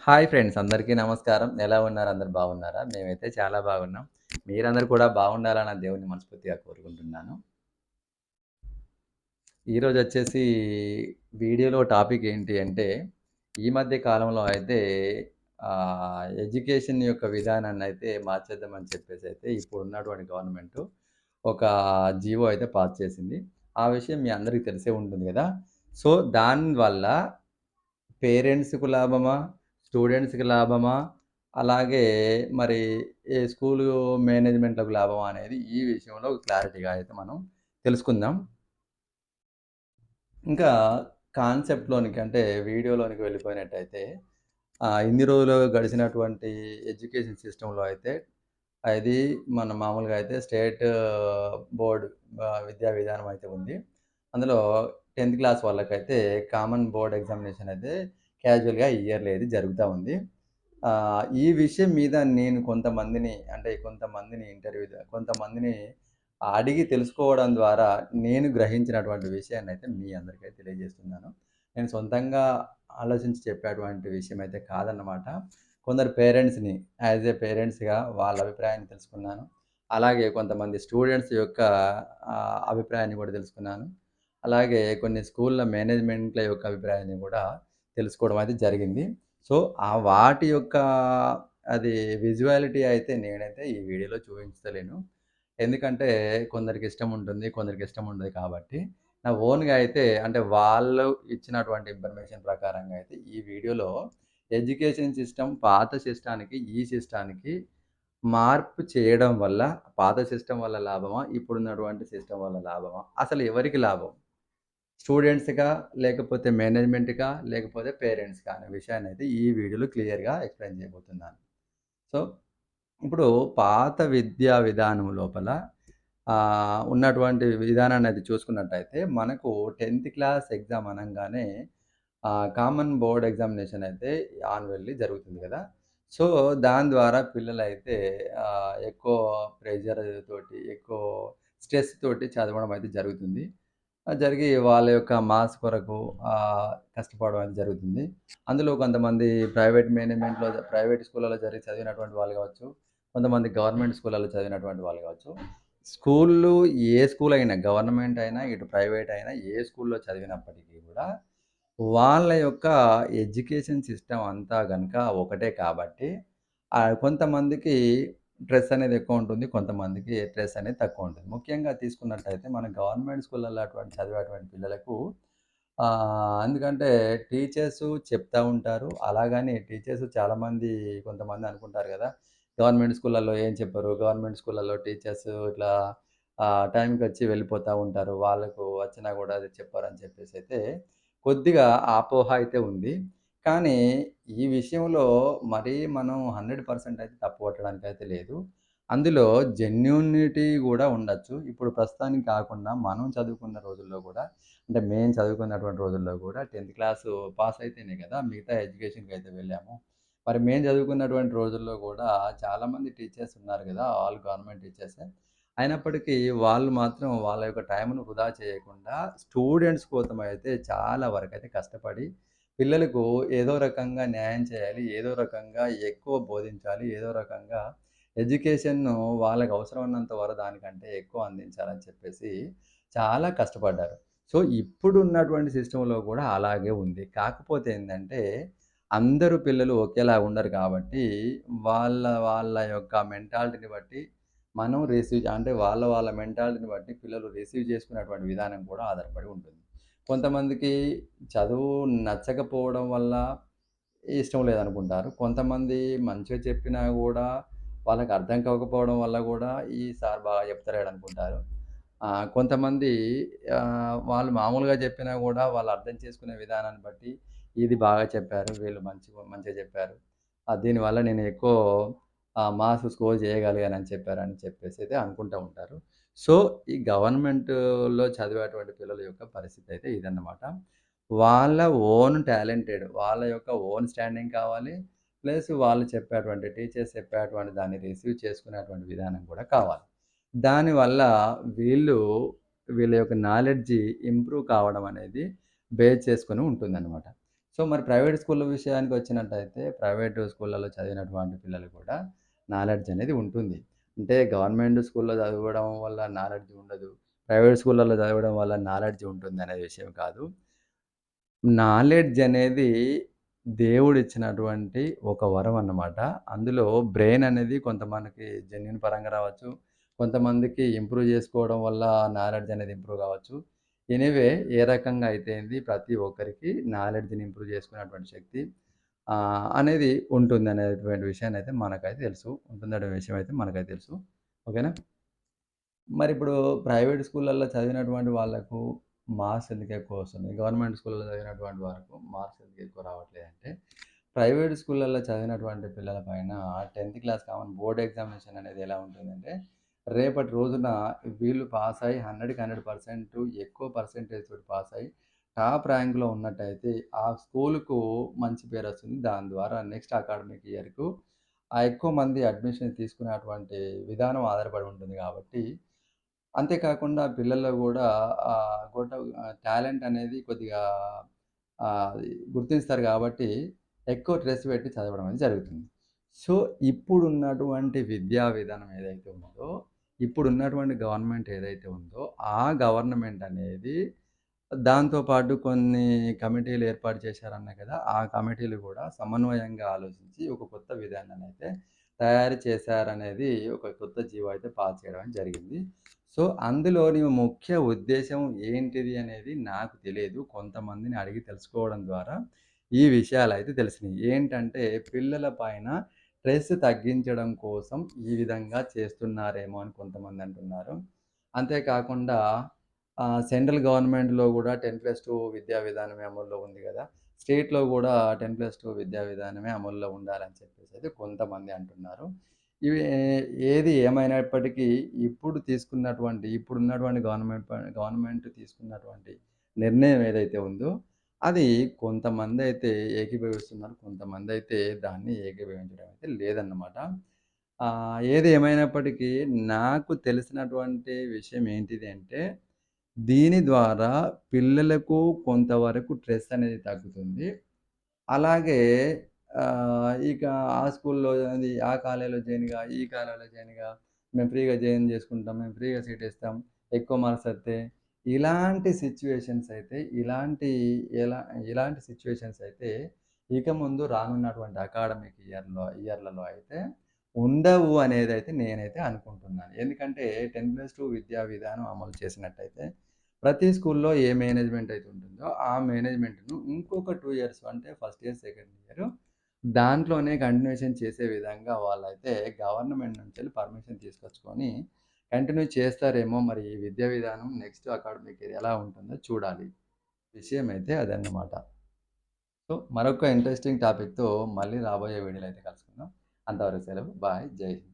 Hi friends అందరికీ నమస్కారం. ఎలా ఉన్నారు? అందరూ బాగున్నారా? మేమైతే చాలా బాగున్నాం. మీరందరూ కూడా బాగుండాలని ఆ దేవుడిని మనస్ఫూర్తిగా కోరుకుంటున్నాను. ఈరోజొచ్చేసి వీడియోలో టాపిక్ ఏంటి అంటే, ఈ మధ్య కాలంలో అయితే ఎడ్యుకేషన్ యొక్క విధానాన్నయితే మార్చేద్దామని చెప్పేసైతే ఇప్పుడున్నటువంటి గవర్నమెంటు ఒక జీవో అయితే పాస్ చేసింది. ఆ విషయం మీ అందరికి తెలిసే ఉంటుంది గదా! సో, దానివల్ల పేరెంట్స్‌కు లాభమా? స్టూడెంట్స్‌కి లాభమా? అలాగే మరి ఈ స్కూలు మేనేజ్‌మెంట్‌లకు లాభమా అనేది ఈ విషయంలో క్లారిటీగా అయితే మనం తెలుసుకుందాం. ఇంకా కాన్సెప్ట్‌లోనికి అంటే వీడియోలోనికి వెళ్ళిపోయినట్టయితే ఇన్ని రోజులు గడిచినటువంటి ఎడ్యుకేషన్ సిస్టమ్‌లో అయితే అది మన మామూలుగా అయితే స్టేట్ బోర్డ్ విద్యా విధానం అయితే ఉంది. అందులో 10థ్ క్లాస్ వాళ్ళకైతే కామన్ బోర్డ్ ఎగ్జామినేషన్ అయితే క్యాజువల్‌గా ఇయర్లీ ఇది జరుగుతా ఉంది. ఈ విషయం మీద నేను కొంతమందిని కొంతమందిని అడిగి తెలుసుకోవడం ద్వారా నేను గ్రహించినటువంటి విషయాన్నయితే మీ అందరికీ తెలియజేస్తున్నాను. నేను సొంతంగా ఆలోచించి చెప్పేటువంటి విషయం అయితే కాదన్నమాట. కొందరు పేరెంట్స్‌ని పేరెంట్స్‌గా వాళ్ళ అభిప్రాయాన్ని తెలుసుకున్నాను. అలాగే కొంతమంది స్టూడెంట్స్ యొక్క అభిప్రాయాన్ని కూడా తెలుసుకున్నాను. అలాగే కొన్ని స్కూళ్ళ మేనేజ్‌మెంట్‌ల యొక్క అభిప్రాయాన్ని కూడా తెలుసుకోవడం అయితే జరిగింది. సో, వాటి యొక్క అది విజువాలిటీ అయితే నేనైతే ఈ వీడియోలో చూపించలేను. ఎందుకంటే కొందరికి ఇష్టం ఉంటుంది. కొందరికి ఇష్టం ఉండదు కాబట్టి, నా ఓన్‌గా అయితే అంటే వాళ్ళు ఇచ్చినటువంటి ఇన్ఫర్మేషన్ ప్రకారంగా అయితే ఈ వీడియోలో ఎడ్యుకేషన్ సిస్టమ్ పాత సిస్టానికి, ఈ సిస్టానికి మార్పు చేయడం వల్ల పాత సిస్టమ్ వల్ల లాభమా? ఇప్పుడున్నటువంటి సిస్టమ్ వల్ల లాభమా? అసలు ఎవరికి లాభం? స్టూడెంట్స్‌కా? లేకపోతే మేనేజ్‌మెంట్‌కా? లేకపోతే పేరెంట్స్‌కా? అనే విషయాన్నయితే ఈ వీడియోలో క్లియర్‌గా ఎక్స్‌ప్లెయిన్ చేయబోతున్నాను. సో, ఇప్పుడు పాత విద్యా విధానం లోపల ఉన్నటువంటి విధానాన్నయితే చూసుకున్నట్టయితే మనకు 10థ్ క్లాస్ ఎగ్జామ్ అనంగానే కామన్ బోర్డ్ ఎగ్జామినేషన్ అయితే యాన్యువల్లీ జరుగుతుంది గదా! సో, దాని ద్వారా పిల్లలైతే ఎక్కువ ప్రెషర్ తోటి, ఎక్కువ స్ట్రెస్ తోటి చదవడం అయితే జరుగుతుంది. జరిగి వాళ్ళ యొక్క మార్క్స్ కొరకు కష్టపడడం అనేది జరుగుతుంది. అందులో కొంతమంది ప్రైవేట్ స్కూళ్ళలో చదివినటువంటి వాళ్ళు గావచ్చు. కొంతమంది గవర్నమెంట్ స్కూళ్ళలో చదివినటువంటి వాళ్ళు గావచ్చు. స్కూల్లు ఏ స్కూల్ అయినా గవర్నమెంట్ అయినా, ఇటు ప్రైవేట్ అయినా ఏ స్కూల్‌లో చదివినప్పటికీ గూడా వాళ్ళ యొక్క ఎడ్యుకేషన్ సిస్టమ్ అంతా గనక ఒకటే కాబట్టి కొంతమందికి స్ట్రెస్ అనేది ఎక్కువుంటుంది. కొంతమందికి స్ట్రెస్ అనేది తక్కువుంటుంది. ముఖ్యంగా తీసుకున్నట్టయితే మన గవర్నమెంట్ స్కూళ్ళలో చదివేటువంటి పిల్లలకు ఎందుకంటే టీచర్సు చెప్తా ఉంటారు. అలాగని టీచర్స్ చాలామంది కొంతమంది అనుకుంటారు గదా! గవర్నమెంట్ స్కూళ్ళలో ఏం చెప్పరు. గవర్నమెంట్ స్కూళ్ళలో టీచర్స్ ఇట్లా టైంకొచ్చి వెళ్ళిపోతా ఉంటారు. వాళ్ళకు వచ్చినా గూడా అది చెప్పరని చెప్పేసైతే కొద్దిగా అపోహ అయితే ఉంది. కానీ ఈ విషయంలో మరీ మనం 100% అయితే తప్పు పట్టడానికైతే లేదు. అందులో జెన్యూనిటీ గూడా ఉండొచ్చు. ఇప్పుడు ప్రస్తుతానికి కాకుండా మనం చదువుకున్న రోజుల్లో గూడా అంటే మేము చదువుకున్నటువంటి రోజుల్లో గూడా 10థ్ క్లాసు పాస్ అయితేనే గదా! మిగతా ఎడ్యుకేషన్‌కైతే వెళ్ళాము. మరి మేము చదువుకున్నటువంటి రోజుల్లో గూడా చాలామంది టీచర్స్ ఉన్నారు గదా! ఆల్ గవర్నమెంట్ టీచర్సే. అయినప్పటికీ వాళ్ళు మాత్రం వాళ్ళ యొక్క టైంను వృధా చేయకుండా స్టూడెంట్స్ కోసమైతే చాలా వరకైతే కష్టపడి పిల్లలకు ఏదో రకంగా న్యాయం చేయాలి. ఏదో రకంగా ఎక్కువ బోధించాలి. ఏదో రకంగా ఎడ్యుకేషన్‌ను వాళ్ళకి అవసరం ఉన్నంత దానికంటే ఎక్కువ అందించాలని చెప్పేసి చాలా కష్టపడ్డారు. సో, ఇప్పుడున్నటువంటి సిస్టమ్‌లో కూడా అలాగే ఉంది. కాకపోతే ఏందంటే, అందరూ పిల్లలు ఒకేలా ఉండరు కాబట్టి, వాళ్ళ యొక్క మెంటాలిటీని బట్టి మనం అంటే వాళ్ళ మెంటాలిటీని బట్టి పిల్లలు రిసీవ్ చేసుకునేటువంటి విధానం కూడా ఆధారపడి ఉంటుంది. కొంతమందికి చదువు నచ్చకపోవడం వల్ల ఇష్టం లేదనుకుంటారు. కొంతమంది మంచిగా చెప్పినా గూడా వాళ్ళకి అర్థం కాకపోవడం వల్ల గూడా ఈ సార్ బాగా చెప్తలేడనుకుంటారు. కొంతమంది వాళ్ళు మామూలుగా చెప్పినా గూడా వాళ్ళు అర్థం చేసుకునే విధానాన్ని బట్టి ఇది బాగా చెప్పారు. వీళ్ళు మంచిగా చెప్పారు. దీనివల్ల నేను ఎక్కువ మార్క్స్ స్కోర్ చేయగలిగానని చెప్పారని చెప్పేసైతే అనుకుంటా ఉంటారు. సో, ఈ గవర్నమెంట్‌లో చదివేటువంటి పిల్లల యొక్క పరిస్థితయితే ఇదన్నమాట. వాళ్ళ ఓన్ టాలెంటెడ్ వాళ్ళ యొక్క ఓన్ స్టాండింగ్ కావాలి. ప్లస్ వాళ్ళు చెప్పేటువంటి టీచర్స్ చెప్పేటువంటి దాన్ని రిసీవ్ చేసుకునేటువంటి విధానం కూడా కావాలి. దానివల్ల వీళ్ళు వీళ్ళ యొక్క నాలెడ్జి ఇంప్రూవ్ కావడం అనేది బేస్ చేసుకొని ఉంటుందనమాట. సో, మరి ప్రైవేట్ స్కూళ్ళ విషయానికొచ్చినట్టయితే, ప్రైవేట్ స్కూళ్ళలో చదివినటువంటి పిల్లలు కూడా నాలెడ్జ్ అనేది ఉంటుంది. అంటే గవర్నమెంట్ స్కూల్‌లో చదవడం వల్ల నాలెడ్జ్ ఉండదు. ప్రైవేట్ స్కూళ్ళలో చదవడం వల్ల నాలెడ్జ్ ఉంటుందనే విషయం కాదు. నాలెడ్జ్ అనేది దేవుడిచ్చినటువంటి ఒక వరం అన్నమాట. అందులో బ్రెయిన్ అనేది కొంతమందికి జెన్యూన్ పరంగా రావచ్చు. కొంతమందికి ఇంప్రూవ్ చేసుకోవడం వల్ల నాలెడ్జ్ అనేది ఇంప్రూవ్ కావచ్చు. ఎనీవే ఏ రకంగా అయితే ఏంది ప్రతి ఒక్కరికి నాలెడ్జ్‌ని ఇంప్రూవ్ చేసుకునేటువంటి శక్తి అనేది ఉంటుందనేటువంటి విషయాన్నయితే మనకైతే తెలుసు. ఉంటుందనే విషయం అయితే మనకైతే తెలుసు. ఓకేనా? మరిప్పుడు ప్రైవేట్ స్కూళ్ళల్లో చదివినటువంటి వాళ్ళకు మార్క్స్ ఎందుకు ఎక్కువొస్తున్నాయి? గవర్నమెంట్ స్కూల్‌లో చదివినటువంటి వాళ్ళకు మార్క్స్ ఎందుకు ఎక్కువ రావట్లేదంటే, ప్రైవేట్ స్కూళ్ళల్లో చదివినటువంటి పిల్లల పైన 10థ్ క్లాస్ కామన్ బోర్డ్ ఎగ్జామినేషన్ అనేది ఎలా ఉంటుందంటే, రేపటి రోజున వీళ్ళు పాసయ్యి 100కి 100% ఎక్కువ పర్సెంటేజ్ తోటి పాసయ్యి టాప్ ర్యాంక్‌లో ఉన్నట్టయితే, ఆ స్కూలుకు మంచి పేరొస్తుంది. దాని ద్వారా నెక్స్ట్ అకాడమిక్ ఇయర్‌కు ఎక్కువ మంది అడ్మిషన్ తీసుకునేటువంటి విధానం ఆధారపడి ఉంటుంది కాబట్టి అంతే కాకుండా పిల్లల్లో గూడా టాలెంట్ అనేది కొద్దిగా గుర్తిస్తారు గాబట్టి, ఎక్కువ స్ట్రెస్ పెట్టి చదవడం అనేది జరుగుతుంది. సో, ఇప్పుడున్నటువంటి విద్యా విధానం ఏదైతే ఉందో, ఇప్పుడున్నటువంటి గవర్నమెంట్ ఏదైతే ఉందో, ఆ గవర్నమెంట్ అనేది దాంతో పాటు కొన్ని కమిటీలు ఏర్పాటు చేశారన్నా కదా! ఆ కమిటీలు గూడా సమన్వయంగా ఆలోచించి ఒక కొత్త విధానాన్నయితే తయారు చేశారనేది ఒక కొత్త జీవో అయితే పాస్ చేయడం జరిగింది. సో, అందులోని ముఖ్య ఉద్దేశ్యం ఏంటిది అనేది నాకు తెలియదు. కొంతమందిని అడిగి తెలుసుకోవడం ద్వారా ఈ విషయాలైతే తెలిసినియి. ఏంటంటే పిల్లల పైన స్ట్రెస్ తగ్గించడం కోసం ఈ విధంగా చేస్తున్నారేమో అని కొంతమంది అంటున్నారు. అంతే కాకుండా సెంట్రల్ గవర్నమెంట్‌లో గూడా 10+2 విద్యా విధానమే అమల్లో ఉంది గదా! స్టేట్‌లో గూడా 10+2 విద్యా విధానమే అమల్లో ఉండాలని చెప్పేసయితే కొంతమంది అంటున్నారు. ఇవి ఏది ఏమైనప్పటికీ ఇప్పుడున్నటువంటి గవర్నమెంట్ తీసుకున్నటువంటి నిర్ణయం ఏదైతే ఉందో, అది కొంతమందైతే ఏకీభవిస్తున్నారు. కొంతమందైతే దాన్ని ఏకీభవించడం అయితే లేదన్నమాట. ఏది ఏమైనప్పటికీ నాకు తెలిసినటువంటి విషయం ఏంటిది అంటే, దీని ద్వారా పిల్లలకు కొంతవరకు స్ట్రెస్ అనేది తగ్గుతుంది. అలాగే ఇక ఆ స్కూల్‌లో అది ఆ కాలేజ్‌లో చేరినగా, ఈ కాలేజ్‌లో చేరినగా, మేము ఫ్రీగా జాయిన్ చేసుకుంటాం. మేము ఫ్రీగా సీట్ ఇస్తాం. ఎక్కువ మార్క్స్ వస్తే ఇలాంటి సిట్యుయేషన్స్ అయితే ఇలాంటి సిట్యుయేషన్స్ అయితే ఇక ముందు రానున్నటువంటి అకాడమిక్ ఇయర్‌లలో అయితే ఉండవు అనేదైతే నేనైతే అనుకుంటున్నాను. ఎందుకంటే 10+2 విద్యా విధానం అమలు చేసినట్టయితే ప్రతి స్కూల్‌లో ఏ మేనేజ్‌మెంట్ అయితే ఉంటుందో, ఆ మేనేజ్‌మెంట్‌ను ఇంకొక 2 ఇయర్స్ అంటే ఫస్ట్ ఇయర్, సెకండ్ ఇయర్ దాంట్లోనే కంటిన్యూయేషన్ చేసే విధంగా వాళ్ళైతే గవర్నమెంట్ నుంచెల్లి పర్మిషన్ తీసుకొచ్చుకొని కంటిన్యూ చేస్తారేమో మరి ఈ విద్యా విధానం నెక్స్ట్ అకాడమిక్ ఇయర్ ఎలా ఉంటుందో చూడాలి. విషయం అయితే అదన్నమాట. సో, మరొక ఇంట్రెస్టింగ్ టాపిక్‌తో మళ్ళీ రాబోయే వీడియోలో అయితే కలుసుకుందాం. అంతవరకు సెలవు. బాయ్. జై హింద్.